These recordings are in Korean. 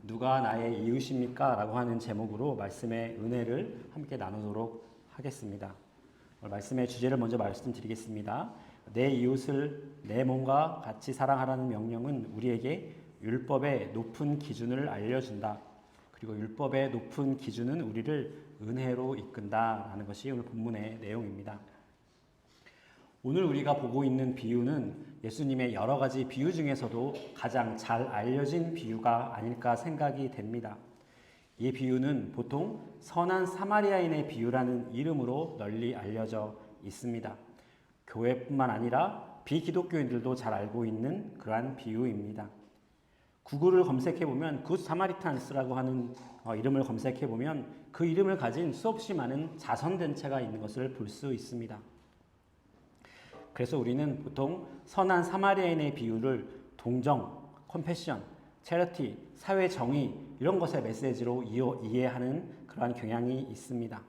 누가 나의 이웃입니까? 라고 하는 제목으로 말씀의 은혜를 함께 나누도록 하겠습니다. 오늘 말씀의 주제를 먼저 말씀드리겠습니다. 내 이웃을 내 몸과 같이 사랑하라는 명령은 우리에게 율법의 높은 기준을 알려준다. 그리고 율법의 높은 기준은 우리를 은혜로 이끈다라는 것이 오늘 본문의 내용입니다. 오늘 우리가 보고 있는 비유는 예수님의 여러 가지 비유 중에서도 가장 잘 알려진 비유가 아닐까 생각이 됩니다. 이 비유는 보통 선한 사마리아인의 비유라는 이름으로 널리 알려져 있습니다. 교회뿐만 아니라 비기독교인들도 잘 알고 있는 그러한 비유입니다. 구글을 검색해보면 굿 사마리탄스라고 하는 이름을 검색해보면 그 이름을 가진 수없이 많은 자선단체가 있는 것을 볼 수 있습니다. 그래서 우리는 보통 선한 사마리아인의 비유를 동정, 컴패션, 체리티, 사회 정의 이런 것의 메시지로 이해하는 그러한 경향이 있습니다.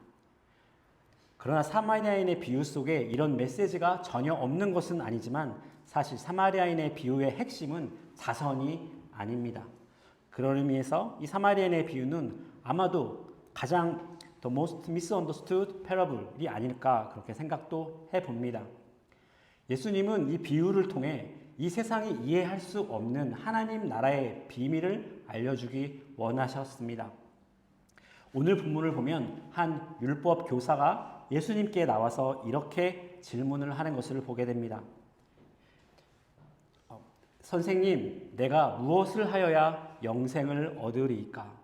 그러나 사마리아인의 비유 속에 이런 메시지가 전혀 없는 것은 아니지만 사실 사마리아인의 비유의 핵심은 자선이 아닙니다. 그런 의미에서 이 사마리아인의 비유는 아마도 가장 the most misunderstood parable이 아닐까 그렇게 생각도 해봅니다. 예수님은 이 비유를 통해 이 세상이 이해할 수 없는 하나님 나라의 비밀을 알려주기 원하셨습니다. 오늘 본문을 보면 한 율법 교사가 예수님께 나와서 이렇게 질문을 하는 것을 보게 됩니다. 선생님, 내가 무엇을 하여야 영생을 얻으리이까?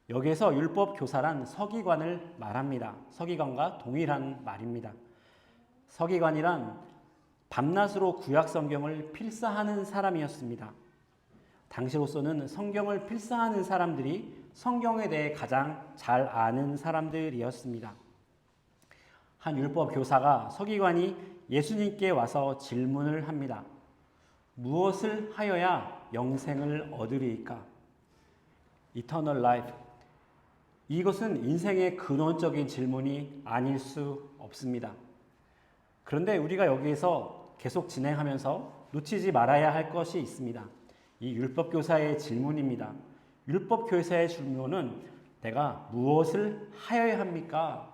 여기에서 율법 교사란 서기관을 말합니다. 서기관과 동일한 말입니다. 서기관이란 밤낮으로 구약 성경을 필사하는 사람이었습니다. 당시로서는 성경을 필사하는 사람들이 성경에 대해 가장 잘 아는 사람들이었습니다. 한 율법 교사가 서기관이 예수님께 와서 질문을 합니다. 무엇을 하여야 영생을 얻으리이까? Eternal life. 이것은 인생의 근원적인 질문이 아닐 수 없습니다. 그런데 우리가 여기에서 계속 진행하면서 놓치지 말아야 할 것이 있습니다. 이 율법교사의 질문입니다. 율법교사의 질문은 내가 무엇을 하여야 합니까?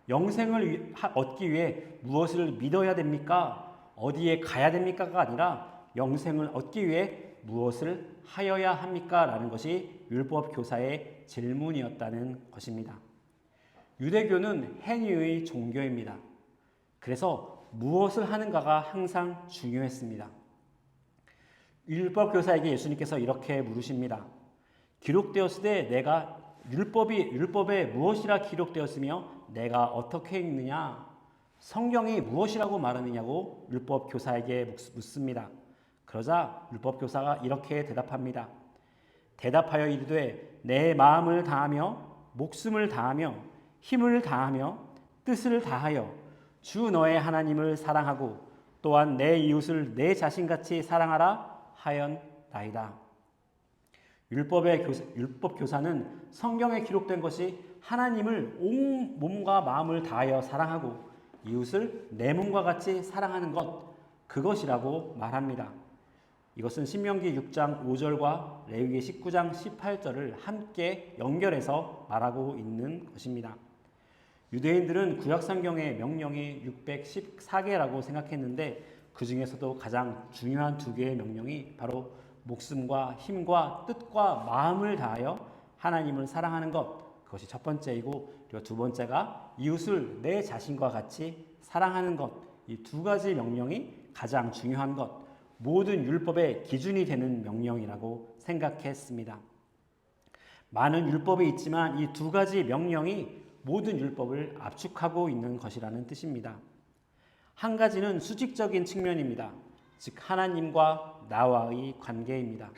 영생을 얻기 위해 무엇을 믿어야 됩니까? 어디에 가야 됩니까가 아니라 영생을 얻기 위해 무엇을 하여야 합니까? 라는 것이 율법교사의 질문이었다는 것입니다. 유대교는 행위의 종교입니다. 그래서 무엇을 하는가가 항상 중요했습니다. 율법 교사에게 예수님께서 이렇게 물으십니다. 기록되었을 때 내가 율법에 무엇이라 기록되었으며 내가 어떻게 읽느냐? 성경이 무엇이라고 말하느냐고 율법 교사에게 묻습니다. 그러자 율법 교사가 이렇게 대답합니다. 대답하여 이르되 내 마음을 다하며 목숨을 다하며 힘을 다하며 뜻을 다하여 주 너의 하나님을 사랑하고 또한 내 이웃을 내 자신같이 사랑하라 하였나이다. 율법 교사는 성경에 기록된 것이 하나님을 온 몸과 마음을 다하여 사랑하고 이웃을 내 몸과 같이 사랑하는 것, 그것이라고 말합니다. 이것은 신명기 6장 5절과 레위기 19장 18절을 함께 연결해서 말하고 있는 것입니다. 유대인들은 구약성경의 명령이 614개라고 생각했는데 그 중에서도 가장 중요한 두 개의 명령이 바로 목숨과 힘과 뜻과 마음을 다하여 하나님을 사랑하는 것, 그것이 첫 번째이고 그리고 두 번째가 이웃을 내 자신과 같이 사랑하는 것, 이 두 가지 명령이 가장 중요한 것, 모든 율법의 기준이 되는 명령이라고 생각했습니다. 많은 율법이 있지만 이 두 가지 명령이 모든 율법을 압축하고 있는 것이라는 뜻입니다. 한 가지는 수직적인 측면입니다. 즉 하나님과 나와의 관계입니다.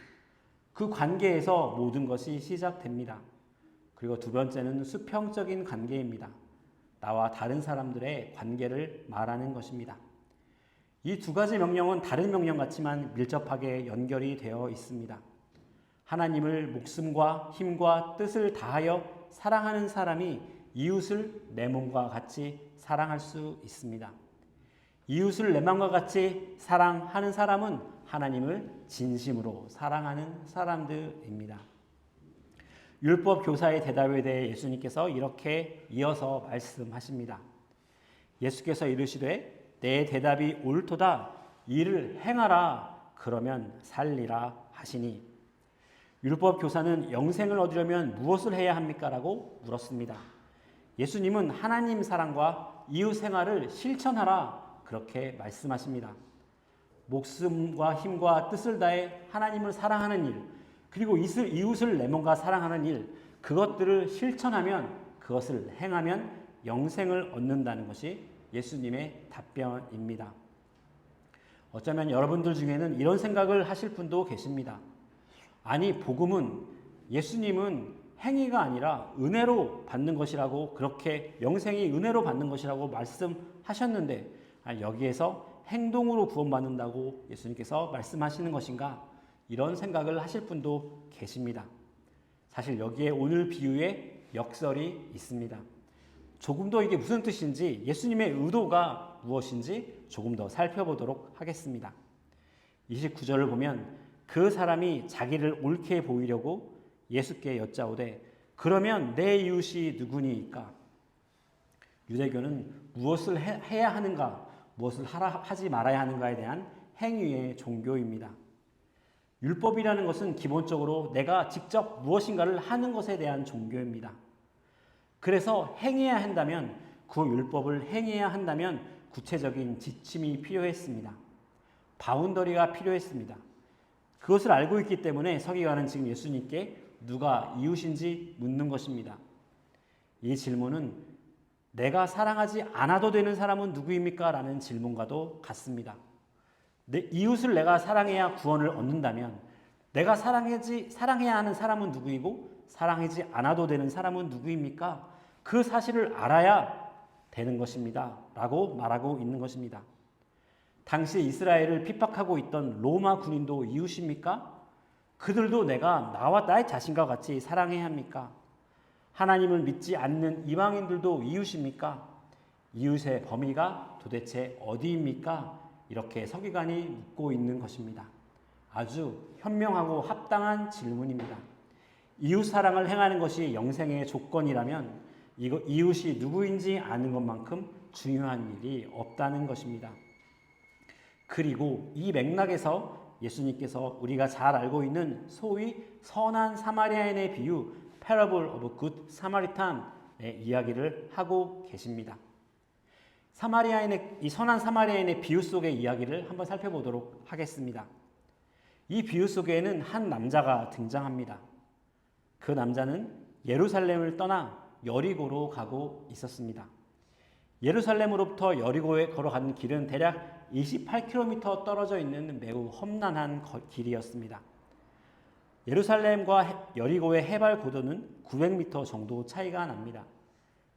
그 관계에서 모든 것이 시작됩니다. 그리고 두 번째는 수평적인 관계입니다. 나와 다른 사람들의 관계를 말하는 것입니다. 이 두 가지 명령은 다른 명령 같지만 밀접하게 연결이 되어 있습니다. 하나님을 목숨과 힘과 뜻을 다하여 사랑하는 사람이 이웃을 내 몸과 같이 사랑할 수 있습니다. 이웃을 내 마음과 같이 사랑하는 사람은 하나님을 진심으로 사랑하는 사람들입니다. 율법 교사의 대답에 대해 예수님께서 이렇게 이어서 말씀하십니다. 예수께서 이르시되 내 대답이 옳도다. 이를 행하라. 그러면 살리라 하시니 율법 교사는 영생을 얻으려면 무엇을 해야 합니까? 라고 물었습니다. 예수님은 하나님 사랑과 이웃 생활을 실천하라. 그렇게 말씀하십니다. 목숨과 힘과 뜻을 다해 하나님을 사랑하는 일, 그리고 이웃을 내 몸과 사랑하는 일, 그것들을 실천하면, 그것을 행하면 영생을 얻는다는 것이 예수님의 답변입니다. 어쩌면 여러분들 중에는 이런 생각을 하실 분도 계십니다. 아니, 복음은, 예수님은 행위가 아니라 은혜로 받는 것이라고, 그렇게 영생이 은혜로 받는 것이라고 말씀하셨는데 여기에서 행동으로 구원받는다고 예수님께서 말씀하시는 것인가? 이런 생각을 하실 분도 계십니다. 사실 여기에 오늘 비유에 역설이 있습니다. 조금 더 이게 무슨 뜻인지, 예수님의 의도가 무엇인지 조금 더 살펴보도록 하겠습니다. 29절을 보면 그 사람이 자기를 옳게 보이려고 예수께 여짜오되 그러면 내 이웃이 누구니이까? 유대교는 무엇을 해야 하는가, 무엇을 하지 말아야 하는가에 대한 행위의 종교입니다. 율법이라는 것은 기본적으로 내가 직접 무엇인가를 하는 것에 대한 종교입니다. 그래서 행해야 한다면, 그 율법을 행해야 한다면 구체적인 지침이 필요했습니다. 바운더리가 필요했습니다. 그것을 알고 있기 때문에 서기관은 지금 예수님께 누가 이웃인지 묻는 것입니다. 이 질문은 내가 사랑하지 않아도 되는 사람은 누구입니까? 라는 질문과도 같습니다. 내 이웃을 내가 사랑해야 구원을 얻는다면 내가 사랑해야 하는 사람은 누구이고 사랑하지 않아도 되는 사람은 누구입니까? 그 사실을 알아야 되는 것입니다. 라고 말하고 있는 것입니다. 당시 이스라엘을 핍박하고 있던 로마 군인도 이웃입니까? 그들도 내가 나와 나의 자신과 같이 사랑해야 합니까? 하나님을 믿지 않는 이방인들도 이웃입니까? 이웃의 범위가 도대체 어디입니까? 이렇게 서기관이 묻고 있는 것입니다. 아주 현명하고 합당한 질문입니다. 이웃 사랑을 행하는 것이 영생의 조건이라면 이웃이 누구인지 아는 것만큼 중요한 일이 없다는 것입니다. 그리고 이 맥락에서 예수님께서 우리가 잘 알고 있는 소위 선한 사마리아인의 비유, Parable of Good Samaritan의 이야기를 하고 계십니다. 이 선한 사마리아인의 비유 속의 이야기를 한번 살펴보도록 하겠습니다. 이 비유 속에는 한 남자가 등장합니다. 그 남자는 예루살렘을 떠나 여리고로 가고 있었습니다. 예루살렘으로부터 여리고에 걸어가는 길은 대략 28km 떨어져 있는 매우 험난한 길이었습니다. 예루살렘과 여리고의 해발 고도는 900m 정도 차이가 납니다.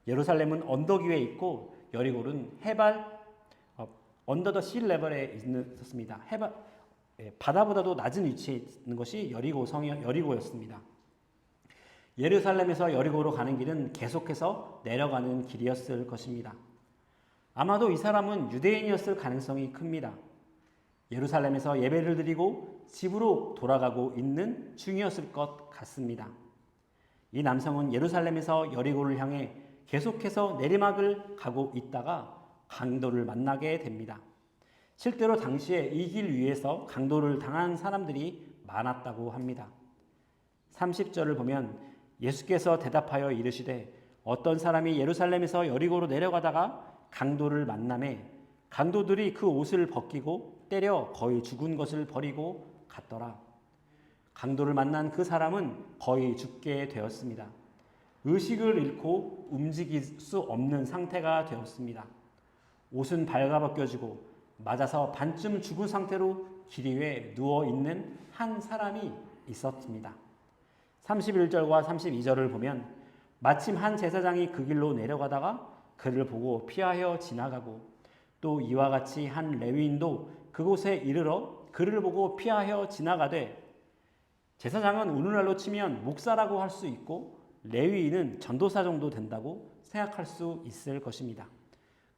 예루살렘은 언덕 위에 있고 여리고는 해발 언더 더 시 레벨에 있었습니다. 바다보다도 낮은 위치에 있는 것이 여리고였습니다. 예루살렘에서 여리고로 가는 길은 계속해서 내려가는 길이었을 것입니다. 아마도 이 사람은 유대인이었을 가능성이 큽니다. 예루살렘에서 예배를 드리고 집으로 돌아가고 있는 중이었을 것 같습니다. 이 남성은 예루살렘에서 여리고를 향해 계속해서 내리막을 가고 있다가 강도를 만나게 됩니다. 실제로 당시에 이 길 위에서 강도를 당한 사람들이 많았다고 합니다. 30절을 보면 예수께서 대답하여 이르시되 어떤 사람이 예루살렘에서 여리고로 내려가다가 강도를 만나매 강도들이 그 옷을 벗기고 때려 거의 죽은 것을 버리고 갔더라. 강도를 만난 그 사람은 거의 죽게 되었습니다. 의식을 잃고 움직일 수 없는 상태가 되었습니다. 옷은 발가벗겨지고 맞아서 반쯤 죽은 상태로 길 위에 누워있는 한 사람이 있었습니다. 31절과 32절을 보면 마침 한 제사장이 그 길로 내려가다가 그를 보고 피하여 지나가고 또 이와 같이 한 레위인도 그곳에 이르러 그를 보고 피하여 지나가되 제사장은 오늘날로 치면 목사라고 할 수 있고 레위인은 전도사 정도 된다고 생각할 수 있을 것입니다.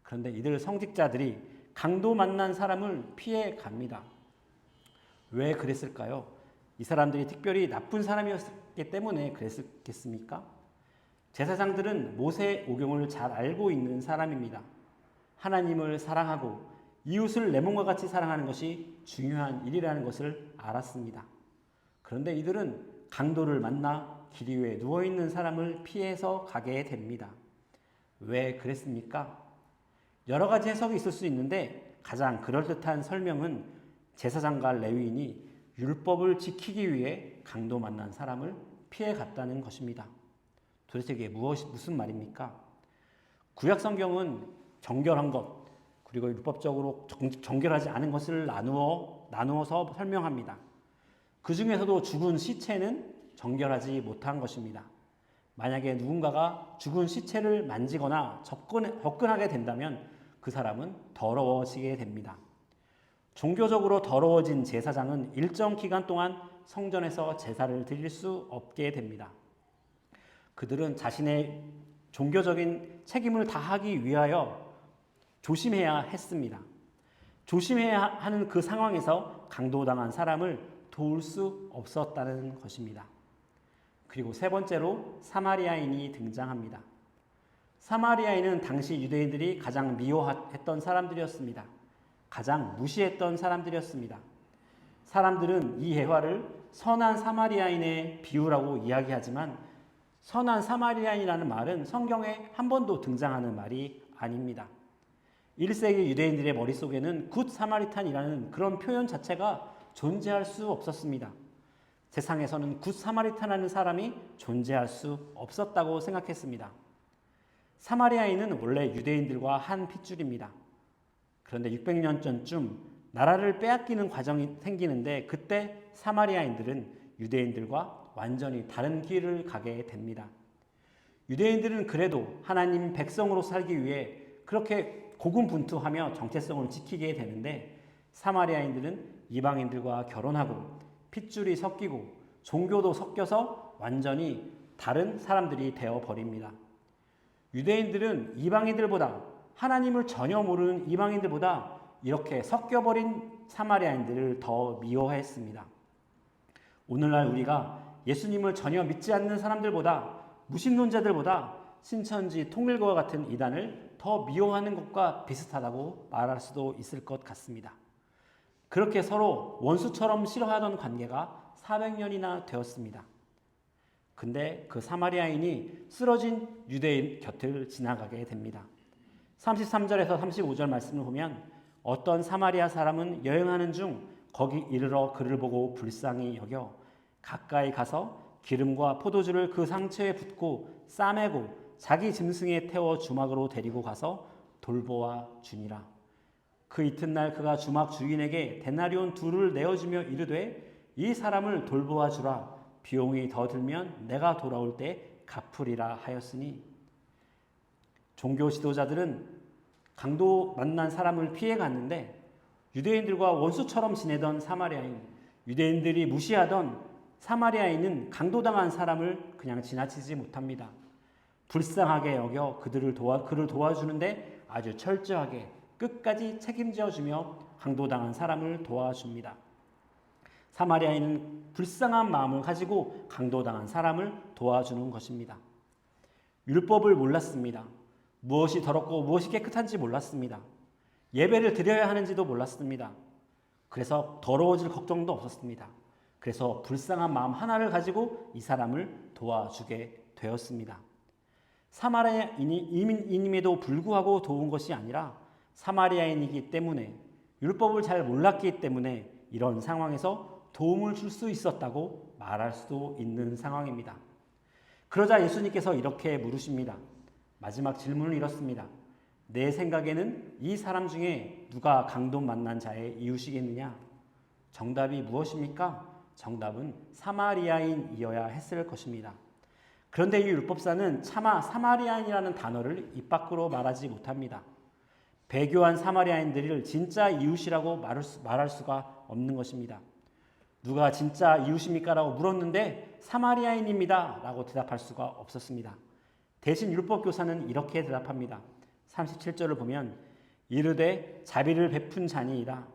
그런데 이들 성직자들이 강도 만난 사람을 피해 갑니다. 왜 그랬을까요? 이 사람들이 특별히 나쁜 사람이었기 때문에 그랬겠습니까? 제사장들은 모세 오경을 잘 알고 있는 사람입니다. 하나님을 사랑하고 이웃을 내 몸과 같이 사랑하는 것이 중요한 일이라는 것을 알았습니다. 그런데 이들은 강도를 만나 길 위에 누워있는 사람을 피해서 가게 됩니다. 왜 그랬습니까? 여러 가지 해석이 있을 수 있는데 가장 그럴듯한 설명은 제사장과 레위인이 율법을 지키기 위해 강도 만난 사람을 피해 갔다는 것입니다. 도대체 이게 무슨 말입니까? 구약 성경은 정결한 것 그리고 율법적으로 정결하지 않은 것을 나누어서 설명합니다. 그 중에서도 죽은 시체는 정결하지 못한 것입니다. 만약에 누군가가 죽은 시체를 만지거나 접근하게 된다면 그 사람은 더러워지게 됩니다. 종교적으로 더러워진 제사장은 일정 기간 동안 성전에서 제사를 드릴 수 없게 됩니다. 그들은 자신의 종교적인 책임을 다하기 위하여 조심해야 했습니다. 조심해야 하는 그 상황에서 강도당한 사람을 도울 수 없었다는 것입니다. 그리고 세 번째로 사마리아인이 등장합니다. 사마리아인은 당시 유대인들이 가장 미워했던 사람들이었습니다. 가장 무시했던 사람들이었습니다. 사람들은 이 예화를 선한 사마리아인의 비유라고 이야기하지만 선한 사마리아인이라는 말은 성경에 한 번도 등장하는 말이 아닙니다. 1세기 유대인들의 머릿속에는 굿 사마리탄이라는 그런 표현 자체가 존재할 수 없었습니다. 세상에서는 굿 사마리탄이라는 사람이 존재할 수 없었다고 생각했습니다. 사마리아인은 원래 유대인들과 한 핏줄입니다. 그런데 600년 전쯤 나라를 빼앗기는 과정이 생기는데 그때 사마리아인들은 유대인들과 완전히 다른 길을 가게 됩니다. 유대인들은 그래도 하나님 백성으로 살기 위해 그렇게 고군분투하며 정체성을 지키게 되는데 사마리아인들은 이방인들과 결혼하고 핏줄이 섞이고 종교도 섞여서 완전히 다른 사람들이 되어버립니다. 유대인들은 이방인들보다 하나님을 전혀 모르는 이방인들보다 이렇게 섞여버린 사마리아인들을 더 미워했습니다. 오늘날 우리가 예수님을 전혀 믿지 않는 사람들보다 무신론자들보다 신천지 통일교와 같은 이단을 더 미워하는 것과 비슷하다고 말할 수도 있을 것 같습니다. 그렇게 서로 원수처럼 싫어하던 관계가 400년이나 되었습니다. 근데 그 사마리아인이 쓰러진 유대인 곁을 지나가게 됩니다. 33절에서 35절 말씀을 보면 어떤 사마리아 사람은 여행하는 중 거기 이르러 그를 보고 불쌍히 여겨 가까이 가서 기름과 포도주를 그 상처에 붓고 싸매고 자기 짐승에 태워 주막으로 데리고 가서 돌보아 주니라. 그 이튿날 그가 주막 주인에게 데나리온 2를 내어주며 이르되 이 사람을 돌보아 주라. 비용이 더 들면 내가 돌아올 때 갚으리라 하였으니 종교 지도자들은 강도 만난 사람을 피해 갔는데 유대인들과 원수처럼 지내던 사마리아인, 유대인들이 무시하던 사마리아인은 강도당한 사람을 그냥 지나치지 못합니다. 불쌍하게 여겨 그를 도와주는데 아주 철저하게 끝까지 책임져주며 강도당한 사람을 도와줍니다. 사마리아인은 불쌍한 마음을 가지고 강도당한 사람을 도와주는 것입니다. 율법을 몰랐습니다. 무엇이 더럽고 무엇이 깨끗한지 몰랐습니다. 예배를 드려야 하는지도 몰랐습니다. 그래서 더러워질 걱정도 없었습니다. 그래서 불쌍한 마음 하나를 가지고 이 사람을 도와주게 되었습니다. 사마리아인임에도 불구하고 도운 것이 아니라 사마리아인이기 때문에 율법을 잘 몰랐기 때문에 이런 상황에서 도움을 줄 수 있었다고 말할 수도 있는 상황입니다. 그러자 예수님께서 이렇게 물으십니다. 마지막 질문을 이렇습니다. 내 생각에는 이 사람 중에 누가 강도 만난 자의 이웃이겠느냐? 정답이 무엇입니까? 정답은 사마리아인이어야 했을 것입니다. 그런데 이 율법사는 차마 사마리아인이라는 단어를 입 밖으로 말하지 못합니다. 배교한 사마리아인들을 진짜 이웃이라고 말할 수가 없는 것입니다. 누가 진짜 이웃입니까? 라고 물었는데 사마리아인입니다 라고 대답할 수가 없었습니다. 대신 율법교사는 이렇게 대답합니다. 37절을 보면 이르되 자비를 베푼 자니이다.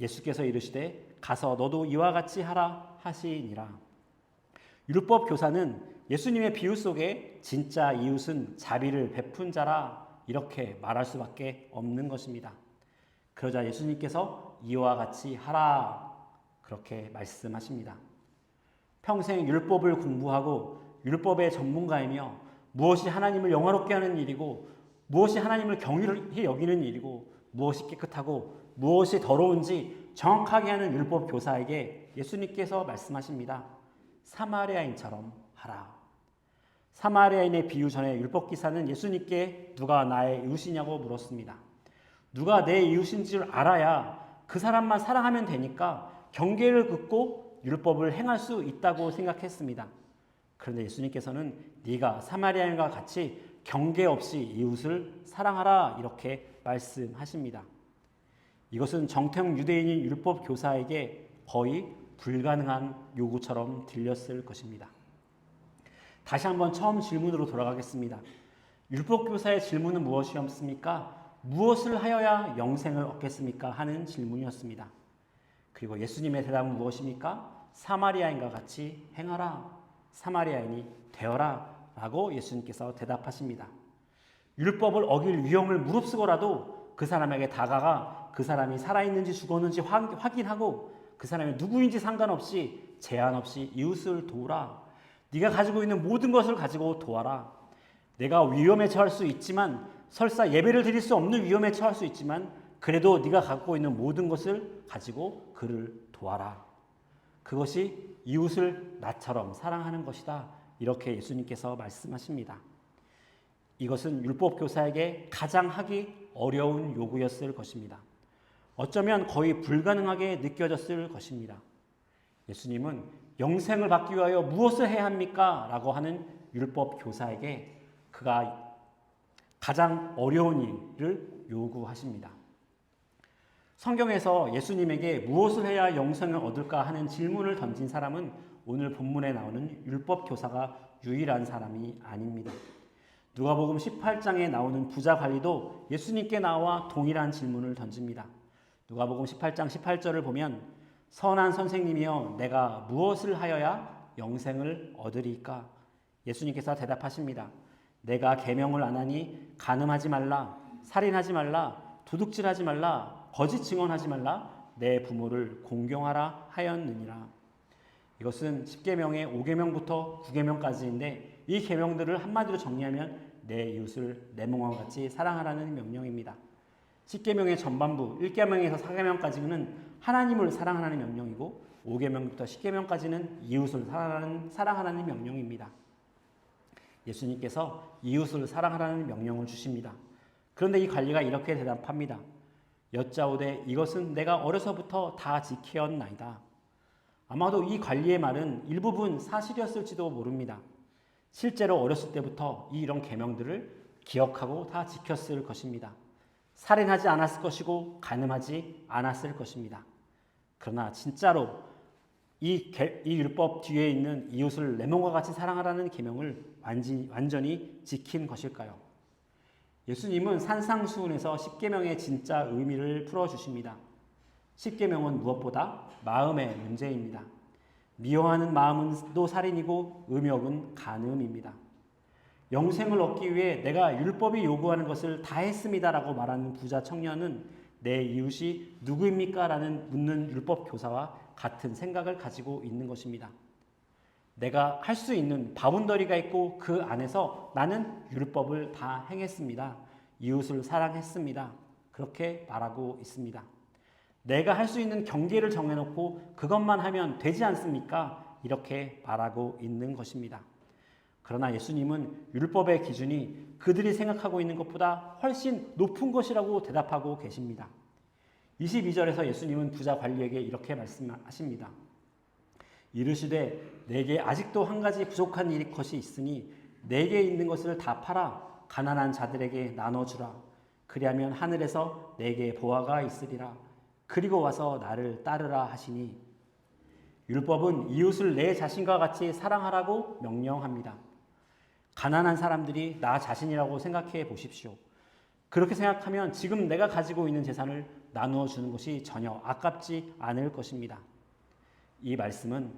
예수께서 이르시되 가서 너도 이와 같이 하라 하시니라. 율법 교사는 예수님의 비유 속에 진짜 이웃은 자비를 베푼 자라 이렇게 말할 수밖에 없는 것입니다. 그러자 예수님께서 이와 같이 하라 그렇게 말씀하십니다. 평생 율법을 공부하고 율법의 전문가이며 무엇이 하나님을 영화롭게 하는 일이고 무엇이 하나님을 경휼히 여기는 일이고 무엇이 깨끗하고 무엇이 더러운지 정확하게 하는 율법 교사에게 예수님께서 말씀하십니다. 사마리아인처럼 하라. 사마리아인의 비유 전에 율법 기사는 예수님께 누가 나의 이웃이냐고 물었습니다. 누가 내 이웃인 줄 알아야 그 사람만 사랑하면 되니까 경계를 긋고 율법을 행할 수 있다고 생각했습니다. 그런데 예수님께서는 네가 사마리아인과 같이 경계 없이 이웃을 사랑하라 이렇게 말씀하십니다. 이것은 정통 유대인인 율법 교사에게 거의 불가능한 요구처럼 들렸을 것입니다. 다시 한번 처음 질문으로 돌아가겠습니다. 율법 교사의 질문은 무엇이었습니까? 무엇을 하여야 영생을 얻겠습니까? 하는 질문이었습니다. 그리고 예수님의 대답은 무엇입니까? 사마리아인과 같이 행하라. 사마리아인이 되어라. 라고 예수님께서 대답하십니다. 율법을 어길 위험을 무릅쓰고라도 그 사람에게 다가가 그 사람이 살아있는지 죽었는지 확인하고 그 사람이 누구인지 상관없이 제한 없이 이웃을 도우라. 네가 가지고 있는 모든 것을 가지고 도와라. 내가 위험에 처할 수 있지만 설사 예배를 드릴 수 없는 위험에 처할 수 있지만 그래도 네가 갖고 있는 모든 것을 가지고 그를 도와라. 그것이 이웃을 나처럼 사랑하는 것이다. 이렇게 예수님께서 말씀하십니다. 이것은 율법 교사에게 가장 하기 어려운 요구였을 것입니다. 어쩌면 거의 불가능하게 느껴졌을 것입니다. 예수님은 영생을 받기 위하여 무엇을 해야 합니까? 라고 하는 율법 교사에게 그가 가장 어려운 일을 요구하십니다. 성경에서 예수님에게 무엇을 해야 영생을 얻을까 하는 질문을 던진 사람은 오늘 본문에 나오는 율법 교사가 유일한 사람이 아닙니다. 누가복음 18장에 나오는 부자 관리도 예수님께 나와 동일한 질문을 던집니다. 누가복음 18장 18절을 보면 선한 선생님이여 내가 무엇을 하여야 영생을 얻으리까? 예수님께서 대답하십니다. 내가 계명을 안 하니 간음하지 말라, 살인하지 말라, 도둑질하지 말라, 거짓 증언하지 말라, 내 부모를 공경하라 하였느니라. 이것은 10계명의 5계명부터 9계명까지인데 이 계명들을 한마디로 정리하면 내 이웃을 내 몸과 같이 사랑하라는 명령입니다. 10계명의 전반부 1계명에서 4계명까지는 하나님을 사랑하라는 명령이고 5계명부터 10계명까지는 이웃을 사랑하라는 명령입니다. 예수님께서 이웃을 사랑하라는 명령을 주십니다. 그런데 이 관리가 이렇게 대답합니다. 여짜오되 이것은 내가 어려서부터 다 지켰나이다. 아마도 이 관리의 말은 일부분 사실이었을지도 모릅니다. 실제로 어렸을 때부터 이런 계명들을 기억하고 다 지켰을 것입니다. 살인하지 않았을 것이고 간음하지 않았을 것입니다. 그러나 진짜로 이 율법 뒤에 있는 이웃을 내 몸과 같이 사랑하라는 계명을 완전히 지킨 것일까요? 예수님은 산상수훈에서 10계명의 진짜 의미를 풀어주십니다. 10계명은 무엇보다 마음의 문제입니다. 미워하는 마음도 살인이고 음욕은 간음입니다. 영생을 얻기 위해 내가 율법이 요구하는 것을 다 했습니다라고 말하는 부자 청년은 내 이웃이 누구입니까? 라는 묻는 율법 교사와 같은 생각을 가지고 있는 것입니다. 내가 할 수 있는 바운더리가 있고 그 안에서 나는 율법을 다 행했습니다. 이웃을 사랑했습니다. 그렇게 말하고 있습니다. 내가 할 수 있는 경계를 정해놓고 그것만 하면 되지 않습니까? 이렇게 말하고 있는 것입니다. 그러나 예수님은 율법의 기준이 그들이 생각하고 있는 것보다 훨씬 높은 것이라고 대답하고 계십니다. 22절에서 예수님은 부자 관리에게 이렇게 말씀하십니다. 이르시되 내게 아직도 한 가지 부족한 것이 있으니 내게 있는 것을 다 팔아 가난한 자들에게 나눠주라. 그리하면 하늘에서 내게 보화가 있으리라. 그리고 와서 나를 따르라 하시니 율법은 이웃을 내 자신과 같이 사랑하라고 명령합니다. 가난한 사람들이 나 자신이라고 생각해 보십시오. 그렇게 생각하면 지금 내가 가지고 있는 재산을 나누어 주는 것이 전혀 아깝지 않을 것입니다. 이 말씀은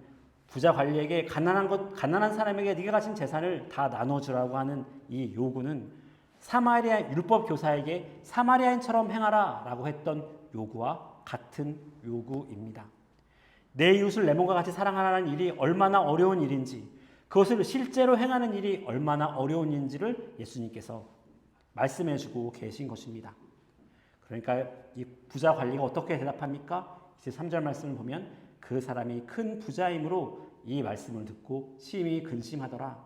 부자 관리에게 가난한 사람에게 네가 가진 재산을 다 나눠주라고 하는 이 요구는 사마리아 율법 교사에게 사마리아인처럼 행하라라고 했던 요구와 같은 요구입니다. 내 이웃을 내 몸과 같이 사랑하라는 일이 얼마나 어려운 일인지, 그것을 실제로 행하는 일이 얼마나 어려운 일인지를 예수님께서 말씀해주고 계신 것입니다. 그러니까 이 부자 관리가 어떻게 대답합니까? 23절 말씀을 보면 그 사람이 큰 부자이므로 이 말씀을 듣고 심히 근심하더라.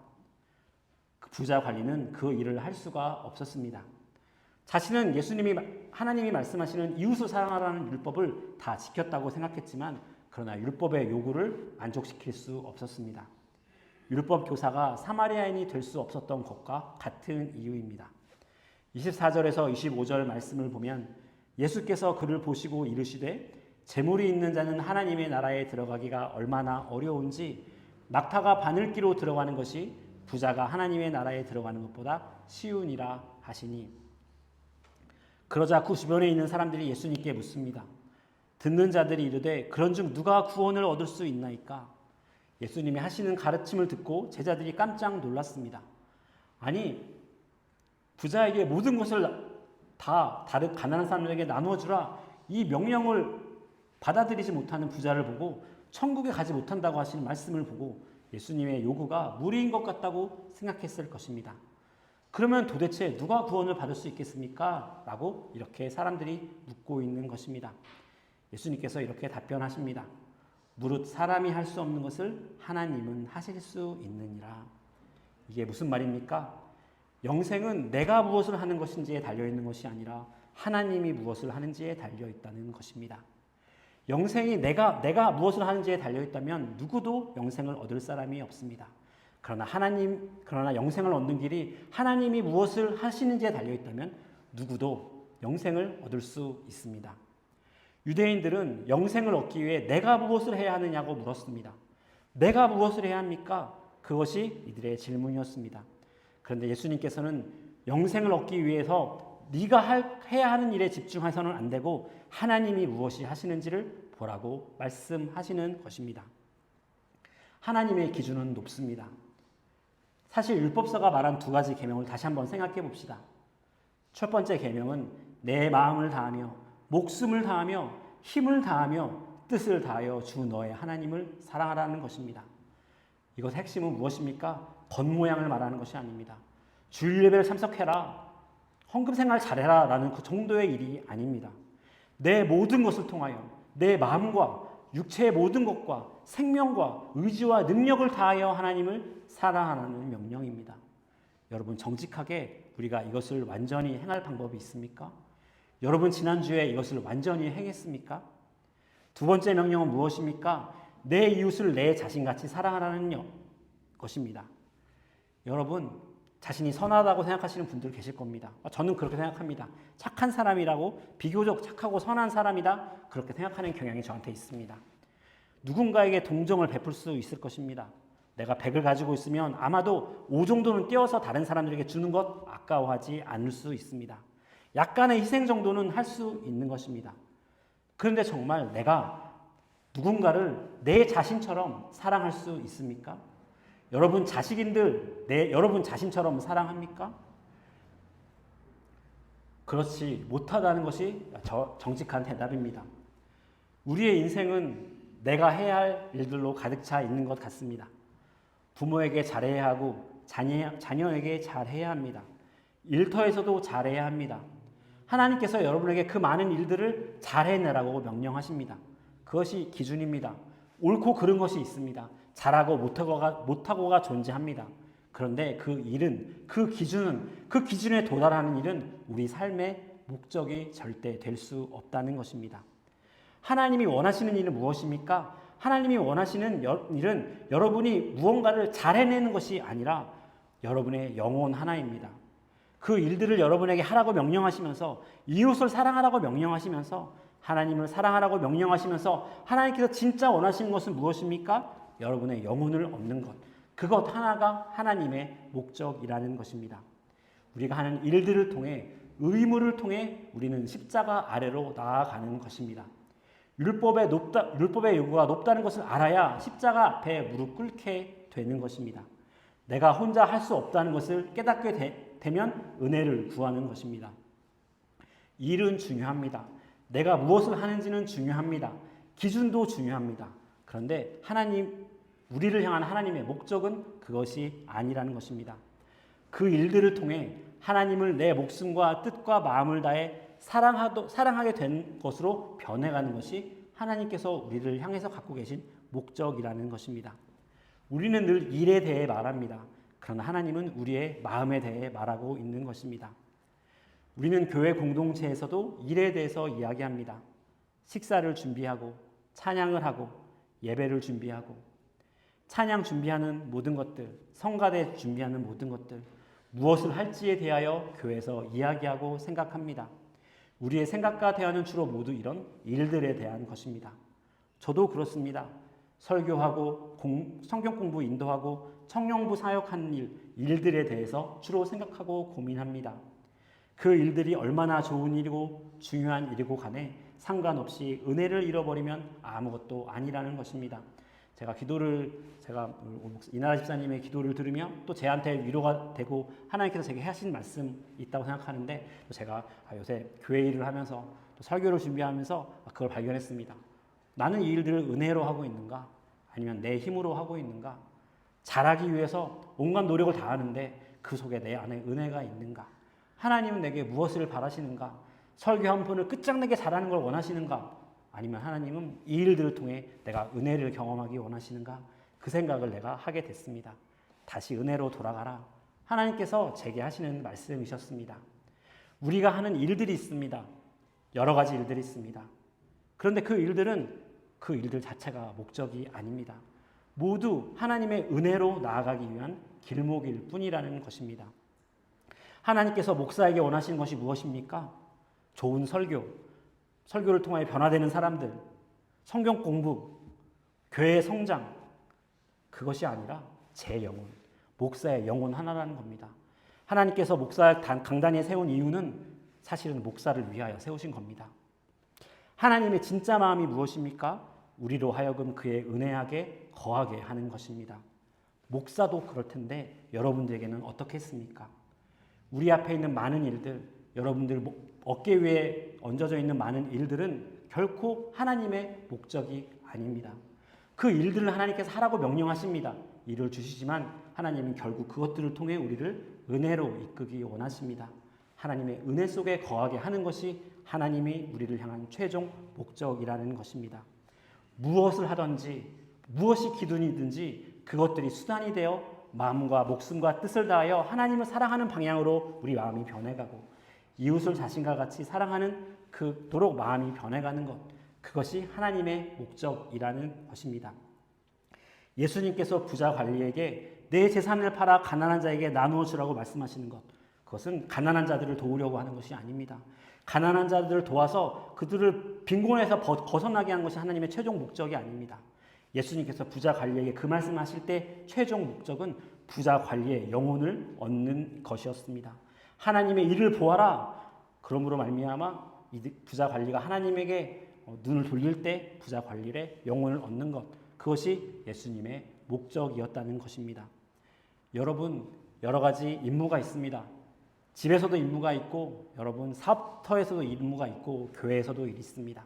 그 부자 관리는 그 일을 할 수가 없었습니다. 자신은 하나님이 말씀하시는 이웃을 사랑하라는 율법을 다 지켰다고 생각했지만 그러나 율법의 요구를 만족시킬 수 없었습니다. 율법 교사가 사마리아인이 될 수 없었던 것과 같은 이유입니다. 24절에서 25절 말씀을 보면 예수께서 그를 보시고 이르시되 재물이 있는 자는 하나님의 나라에 들어가기가 얼마나 어려운지 낙타가 바늘기로 들어가는 것이 부자가 하나님의 나라에 들어가는 것보다 쉬우니라 하시니. 그러자 그 주변에 있는 사람들이 예수님께 묻습니다. 듣는 자들이 이르되 그런즉 누가 구원을 얻을 수 있나이까? 예수님이 하시는 가르침을 듣고 제자들이 깜짝 놀랐습니다. 아니, 부자에게 모든 것을 다 다른 가난한 사람들에게 나누어주라, 이 명령을 받아들이지 못하는 부자를 보고 천국에 가지 못한다고 하시는 말씀을 보고 예수님의 요구가 무리인 것 같다고 생각했을 것입니다. 그러면 도대체 누가 구원을 받을 수 있겠습니까? 라고 이렇게 사람들이 묻고 있는 것입니다. 예수님께서 이렇게 답변하십니다. 무릇 사람이 할 수 없는 것을 하나님은 하실 수 있느니라. 이게 무슨 말입니까? 영생은 내가 무엇을 하는 것인지에 달려있는 것이 아니라 하나님이 무엇을 하는지에 달려있다는 것입니다. 영생이 내가 무엇을 하는지에 달려있다면 누구도 영생을 얻을 사람이 없습니다. 그러나 영생을 얻는 길이 하나님이 무엇을 하시는지에 달려있다면 누구도 영생을 얻을 수 있습니다. 유대인들은 영생을 얻기 위해 내가 무엇을 해야 하느냐고 물었습니다. 내가 무엇을 해야 합니까? 그것이 이들의 질문이었습니다. 그런데 예수님께서는 영생을 얻기 위해서 네가 해야 하는 일에 집중해서는 안 되고 하나님이 무엇이 하시는지를 보라고 말씀하시는 것입니다. 하나님의 기준은 높습니다. 사실 율법서가 말한 두 가지 계명을 다시 한번 생각해 봅시다. 첫 번째 계명은 내 마음을 다하며 목숨을 다하며 힘을 다하며 뜻을 다하여 주 너의 하나님을 사랑하라는 것입니다. 이것 핵심은 무엇입니까? 겉모양을 말하는 것이 아닙니다. 주일 예배를 참석해라, 헌금 생활 잘해라 라는 그 정도의 일이 아닙니다. 내 모든 것을 통하여 내 마음과 육체의 모든 것과 생명과 의지와 능력을 다하여 하나님을 사랑하라는 명령입니다. 여러분, 정직하게 우리가 이것을 완전히 행할 방법이 있습니까? 여러분, 지난주에 이것을 완전히 행했습니까? 두 번째 명령은 무엇입니까? 내 이웃을 내 자신같이 사랑하라는 것입니다. 여러분, 자신이 선하다고 생각하시는 분들 계실 겁니다. 저는 그렇게 생각합니다. 착한 사람이라고, 비교적 착하고 선한 사람이다, 그렇게 생각하는 경향이 저한테 있습니다. 누군가에게 동정을 베풀 수 있을 것입니다. 내가 100을 가지고 있으면 아마도 5 정도는 떼어서 다른 사람들에게 주는 것 아까워하지 않을 수 있습니다. 약간의 희생 정도는 할 수 있는 것입니다. 그런데 정말 내가 누군가를 내 자신처럼 사랑할 수 있습니까? 여러분 여러분 자신처럼 사랑합니까? 그렇지 못하다는 것이 정직한 대답입니다. 우리의 인생은 내가 해야 할 일들로 가득 차 있는 것 같습니다. 부모에게 잘해야 하고 자녀에게 잘해야 합니다. 일터에서도 잘해야 합니다. 하나님께서 여러분에게 그 많은 일들을 잘해내라고 명령하십니다. 그것이 기준입니다. 옳고 그른 것이 있습니다. 잘하고 못하고가 존재합니다. 그런데 그 기준에 도달하는 일은 우리 삶의 목적이 절대 될 수 없다는 것입니다. 하나님이 원하시는 일은 무엇입니까? 하나님이 원하시는 일은 여러분이 무언가를 잘해내는 것이 아니라 여러분의 영혼 하나입니다. 그 일들을 여러분에게 하라고 명령하시면서, 이웃을 사랑하라고 명령하시면서, 하나님을 사랑하라고 명령하시면서 하나님께서 진짜 원하시는 것은 무엇입니까? 여러분의 영혼을 얻는 것. 그것 하나가 하나님의 목적이라는 것입니다. 우리가 하는 일들을 통해, 의무를 통해 우리는 십자가 아래로 나아가는 것입니다. 율법의 요구가 높다는 것을 알아야 십자가 앞에 무릎 꿇게 되는 것입니다. 내가 혼자 할 수 없다는 것을 깨닫게 되면 은혜를 구하는 것입니다. 일은 중요합니다. 내가 무엇을 하는지는 중요합니다. 기준도 중요합니다. 그런데 우리를 향한 하나님의 목적은 그것이 아니라는 것입니다. 그 일들을 통해 하나님을 내 목숨과 뜻과 마음을 다해 사랑하게 된 것으로 변해가는 것이 하나님께서 우리를 향해서 갖고 계신 목적이라는 것입니다. 우리는 늘 일에 대해 말합니다. 그러나 하나님은 우리의 마음에 대해 말하고 있는 것입니다. 우리는 교회 공동체에서도 일에 대해서 이야기합니다. 식사를 준비하고 찬양을 하고 예배를 준비하고 찬양 준비하는 모든 것들, 성가대 준비하는 모든 것들, 무엇을 할지에 대하여 교회에서 이야기하고 생각합니다. 우리의 생각과 대화는 주로 모두 이런 일들에 대한 것입니다. 저도 그렇습니다. 설교하고 성경 공부 인도하고 청년부 사역하는 일들에 대해서 주로 생각하고 고민합니다. 그 일들이 얼마나 좋은 일이고 중요한 일이고 간에 상관없이 은혜를 잃어버리면 아무것도 아니라는 것입니다. 제가 이나라 집사님의 기도를 들으며 또 제한테 위로가 되고 하나님께서 제게 하신 말씀이 있다고 생각하는데 또 제가 요새 교회 일을 하면서 또 설교를 준비하면서 그걸 발견했습니다. 나는 이 일들을 은혜로 하고 있는가? 아니면 내 힘으로 하고 있는가? 잘하기 위해서 온갖 노력을 다하는데 그 속에 내 안에 은혜가 있는가? 하나님은 내게 무엇을 바라시는가? 설교 한 번을 끝장내게 잘하는 걸 원하시는가? 아니면 하나님은 이 일들을 통해 내가 은혜를 경험하기 원하시는가? 그 생각을 내가 하게 됐습니다. 다시 은혜로 돌아가라. 하나님께서 제게 하시는 말씀이셨습니다. 우리가 하는 일들이 있습니다. 여러 가지 일들이 있습니다. 그런데 그 일들 자체가 목적이 아닙니다. 모두 하나님의 은혜로 나아가기 위한 길목일 뿐이라는 것입니다. 하나님께서 목사에게 원하시는 것이 무엇입니까? 좋은 설교를 통하여 변화되는 사람들, 성경 공부, 교회의 성장, 그것이 아니라 제 영혼, 목사의 영혼 하나라는 겁니다. 하나님께서 목사 강단에 세운 이유는 사실은 목사를 위하여 세우신 겁니다. 하나님의 진짜 마음이 무엇입니까? 우리로 하여금 그의 은혜하게 거하게 하는 것입니다. 목사도 그럴 텐데 여러분들에게는 어떻게 했습니까? 우리 앞에 있는 많은 일들, 여러분들 어깨 위에 얹어져 있는 많은 일들은 결코 하나님의 목적이 아닙니다. 그 일들을 하나님께서 하라고 명령하십니다. 일을 주시지만 하나님은 결국 그것들을 통해 우리를 은혜로 이끌기 원하십니다. 하나님의 은혜 속에 거하게 하는 것이 하나님이 우리를 향한 최종 목적이라는 것입니다. 무엇을 하든지 무엇이 기준이든지 그것들이 수단이 되어 마음과 목숨과 뜻을 다하여 하나님을 사랑하는 방향으로 우리 마음이 변해가고 이웃을 자신과 같이 사랑하는 그토록 마음이 변해가는 것, 그것이 하나님의 목적이라는 것입니다. 예수님께서 부자 관리에게 내 재산을 팔아 가난한 자에게 나누어 주라고 말씀하시는 것, 그것은 가난한 자들을 도우려고 하는 것이 아닙니다. 가난한 자들을 도와서 그들을 빈곤에서 벗어나게 하는 것이 하나님의 최종 목적이 아닙니다. 예수님께서 부자 관리에게 그 말씀하실 때 최종 목적은 부자 관리의 영혼을 얻는 것이었습니다. 하나님의 일을 보아라. 그러므로 말미암아 이 부자 관리가 하나님에게 눈을 돌릴 때 부자 관리의 영혼을 얻는 것, 그것이 예수님의 목적이었다는 것입니다. 여러분, 여러 가지 임무가 있습니다. 집에서도 임무가 있고 여러분 사업터에서도 임무가 있고 교회에서도 일이 있습니다.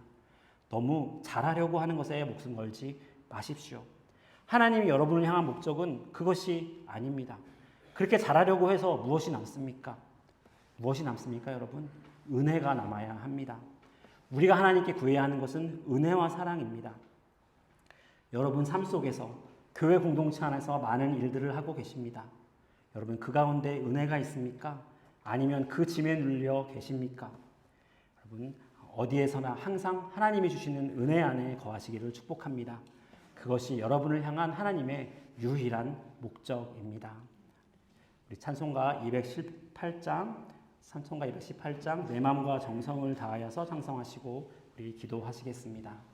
너무 잘하려고 하는 것에 목숨 걸지 마십시오. 하나님이 여러분을 향한 목적은 그것이 아닙니다. 그렇게 잘하려고 해서 무엇이 남습니까? 무엇이 남습니까, 여러분? 은혜가 남아야 합니다. 우리가 하나님께 구해야 하는 것은 은혜와 사랑입니다. 여러분 삶 속에서 교회 공동체 안에서 많은 일들을 하고 계십니다. 여러분 그 가운데 은혜가 있습니까? 아니면 그 짐에 눌려 계십니까? 여러분 어디에서나 항상 하나님이 주시는 은혜 안에 거하시기를 축복합니다. 그것이 여러분을 향한 하나님의 유일한 목적입니다. 우리 찬송가 218장 내 마음과 정성을 다하여서 찬송하시고 우리 기도하시겠습니다.